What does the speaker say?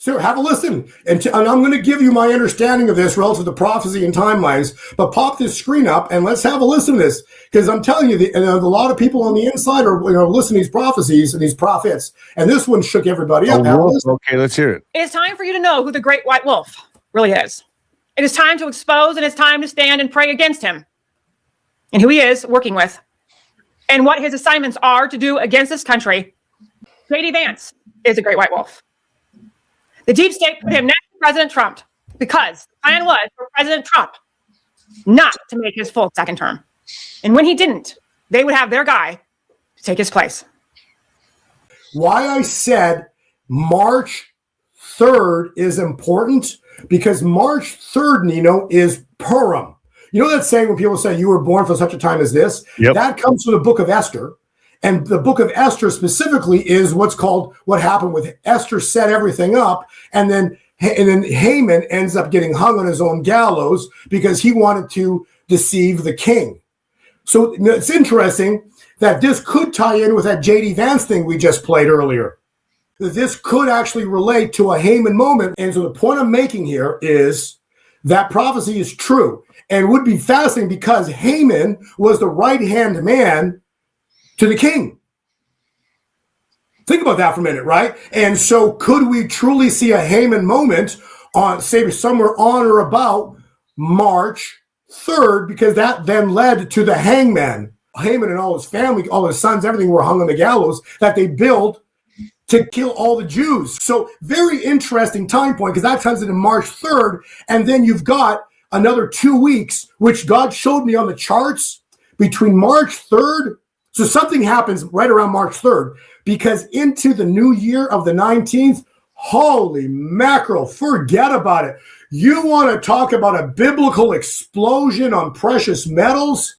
So have a listen, and I'm going to give you my understanding of this relative to prophecy and timelines, but pop this screen up and let's have a listen to this, because I'm telling you, a lot of people on the inside are listening to these prophecies and these prophets, and this one shook everybody up. Okay, let's hear it. It is time for you to know who the great white wolf really is. It is time to expose, and it's time to stand and pray against him and who he is working with and what his assignments are to do against this country. JD Vance is a great white wolf. The deep state put him next to President Trump because the plan was for President Trump not to make his full second term. And when he didn't, they would have their guy to take his place. Why I said March 3rd is important, because March 3rd, Nino, is Purim. You know that saying when people say you were born for such a time as this? Yep. That comes from the Book of Esther. And the Book of Esther specifically is what's called what happened with Esther set everything up. And then Haman ends up getting hung on his own gallows because he wanted to deceive the king. So it's interesting that this could tie in with that JD Vance thing we just played earlier. That this could actually relate to a Haman moment. And so the point I'm making here is that prophecy is true and would be fascinating because Haman was the right-hand man to the king. Think about that for a minute, right? And so could we truly see a Haman moment on, say, somewhere on or about March 3rd, because that then led to the hangman. Haman and all his family, all his sons, everything were hung on the gallows that they built to kill all the Jews. So very interesting time point, because that comes into March 3rd, and then you've got another 2 weeks, which God showed me on the charts between March 3rd. So something happens right around March 3rd, because into the new year of the 19th, holy mackerel, forget about it. You want to talk about a biblical explosion on precious metals?